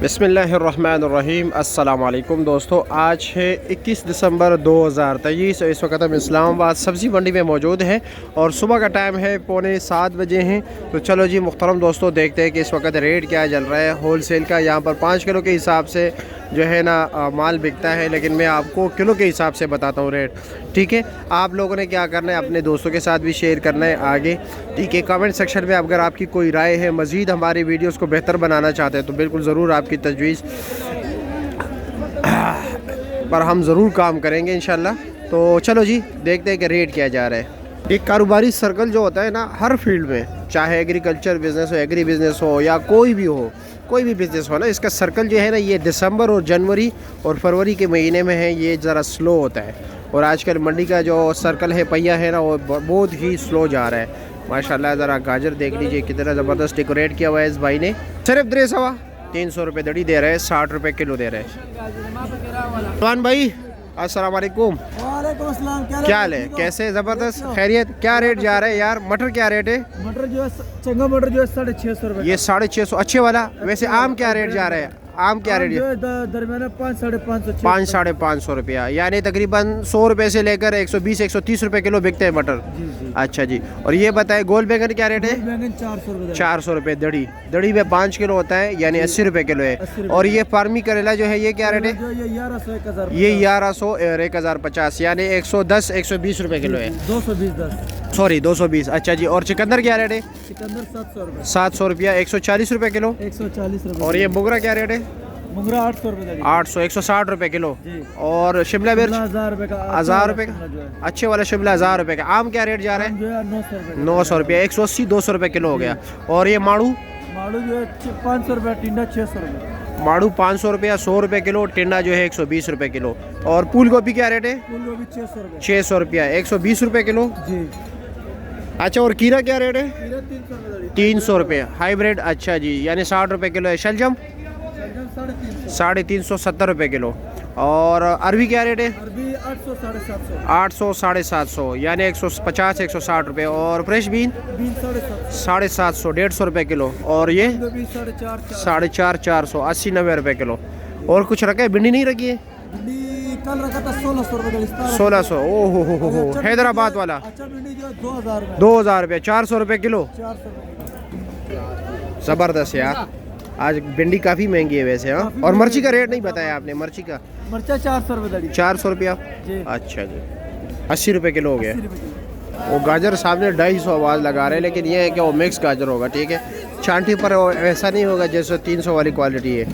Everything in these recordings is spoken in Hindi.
बिस्मिल्लाहिर्रहमानिर्रहीम। अस्सलाम वालेकुम दोस्तों, आज है 21 दिसंबर 2023 और इस वक्त हम इस्लामाबाद सब्ज़ी मंडी में मौजूद हैं और सुबह का टाइम है, 6:45 बजे हैं। तो चलो जी मुहतरम दोस्तों, देखते हैं कि इस वक्त रेट क्या चल रहा है होल सेल का। यहाँ पर 5 किलो के हिसाब से जो है ना माल बिकता है, लेकिन मैं आपको किलो के हिसाब से बताता हूँ रेट। ठीक है, आप लोगों ने क्या करना है, अपने दोस्तों के साथ भी शेयर करना है आगे। ठीक है, कमेंट सेक्शन में अगर आपकी कोई राय है, मज़ीद हमारी वीडियोस को बेहतर बनाना चाहते हैं तो बिल्कुल ज़रूर आपकी तजवीज़ पर हम ज़रूर काम करेंगे इंशाल्लाह। तो चलो जी देखते हैं कि रेट क्या जा रहा है। एक कारोबारी सर्कल जो होता है ना, हर फील्ड में, चाहे एग्रीकल्चर बिज़नेस हो, एग्री बिज़नेस हो या कोई भी बिज़नेस हो ना, इसका सर्कल जो है ना, ये दिसंबर और जनवरी और फरवरी के महीने में है, ये ज़रा स्लो होता है। और आजकल मंडी का जो सर्कल है, पहिया है ना, वो बहुत ही स्लो जा रहा है। माशाल्लाह, ज़रा गाजर देख लीजिए कितना ज़बरदस्त डेकोरेट किया हुआ है इस भाई ने। सिर्फ 300 रुपये दड़ी दे रहे हैं, 60 रुपये किलो दे रहे हैं। जवान भाई अस्सलाम वालेकुम। वालेकुम अस्सलाम। क्या हाल है, कैसे? ज़बरदस्त खैरियत। क्या रेट जा रहा है यार? मटर क्या रेट है? मटर जो है, चंगा मटर जो है 650 रुपये। ये 650 अच्छे वाला। वैसे आम क्या रेट जा रहा है? आम क्या रेट है? दरमियाना 500-550 500-550 रुपया, यानी तकरीबन 100 रुपये से लेकर 120-130 रुपये किलो बिकते हैं मटर। जी। अच्छा जी, और ये बताए गोल बैंगन क्या रेट है? बैंगन 400 रुपये। 400 रुपये दड़ी में 5 किलो होता है, यानी 80 रुपये किलो है। 80 और ये फार्मी करेला जो है, ये क्या रेट है? ये 1100-1000। ये 1100 और 1050, यानी 110-120 रुपये किलो है। 220। अच्छा जी, और चिकंदर क्या रेट है? सिकंदर 700 रुपये। 700 रुपया, 140 रुपये किलो। 140 रुपये। और ये मोगरा क्या रेट है? मुंगरा 800 रुपये। 800, 160 रुपये किलो। जी। और शिमला मिर्च 1000 रुपये का। 1000 रुपये का, अच्छे वाला शिमला 1000 रुपये का। आम क्या रेट जा रहा है? जो है 900 रुपये। 900 रुपये, 180-200 रुपये किलो हो गया। और ये माड़ू जो है 500 रुपये। टिंडा 600 रुपये। माड़ू 500 रुपया, 100 रुपये किलो। टिंडा जो है 120 रुपये किलो। और फूल गोभी क्या रेट है? फूल गोभी 600 रुपये। 600 रुपया, 120 रुपये किलो। जी। अच्छा, और खीरा क्या रेट है? 300 रुपये। 300 रुपये हाइब्रिड। अच्छा जी, यानी 60 रुपये किलो है। शलजम 350, 70 रुपये किलो। और अरबी क्या रेट है? अरबी 800 750। 800 750, यानी 150-160 रुपये। और फ्रेश बीन 750, 150 रुपये किलो। और ये 450, 80-90 रुपये किलो। और कुछ रखा है? भिंडी नहीं रखी है? कल रखा था 1600 रुपये। 1600, ओहो हो, हैदराबाद वाला। अच्छा, भिंडी जो है 2000 में। 2000 रुपये, 400 रुपये किलो। 400 रुपये। ज़बरदस्त यार, आज भिंडी काफ़ी महंगी है वैसे। हाँ, और मिर्ची का रेट नहीं बताया आपने? मिर्ची का मिर्चा 400 रुपये। 400 रुपया। जी। अच्छा जी, 80 रुपये किलो हो गया। 80 रुपये किलो। वो गाजर सामने 250 आवाज़ लगा रहे हैं, लेकिन ये है कि वो मिक्स गाजर होगा। ठीक है, छांटी पर ऐसा नहीं होगा जैसे 300 वाली क्वालिटी है।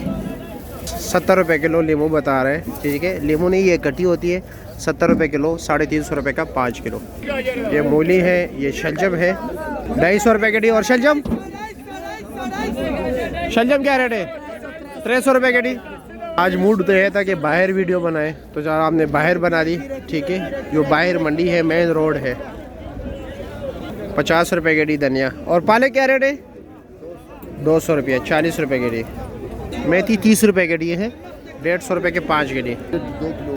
70 रुपये किलो लीमू बता रहे हैं। ठीक है, लीमू नहीं, ये कटी होती है। 70 रुपये किलो, 350 रुपये का 5 किलो। ये मूली है, ये शलजम है 250 रुपये के डी। और शलजम क्या रेट है? 300 रुपये के डी। आज मूड तो है था कि बाहर वीडियो बनाए, तो जरा हमने बाहर बना दी। ठीक है, जो बाहर मंडी है, मेन रोड है। 50 रुपये के डी धनिया। और पालक क्या रेट है? 200 रुपये, 40 रुपये के डी। मेथी 30 रुपये के डी है, 150 रुपये के 5 के डी। 2 किलो।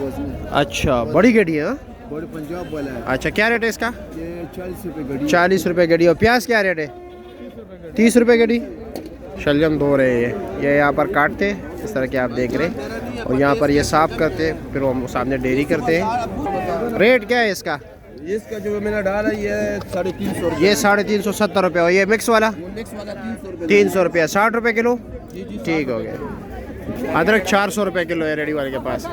अच्छा, बड़ी गेडी है? बड़ी पंजाब वाला है। अच्छा, क्या रेट है इसका? ये 40 रुपये गड्डी। 40 रुपये गड्डी। और प्याज क्या रेट है? 30 रुपये गड्डी। शलजम धो रहे हैं, ये यहाँ पर काटते इस तरह के आप देख रहे हैं, और यहाँ पर ये साफ करते, फिर हम सामने डेयरी करते हैं। रेट क्या है इसका? इसका जो मैंने डाला ये 350। ये 350, 70 रुपये। और ये मिक्स वाला 300 रुपये, 60 रुपये किलो। ठीक हो गया। अदरक 400 रुपये किलो है रेडी वाले के पास।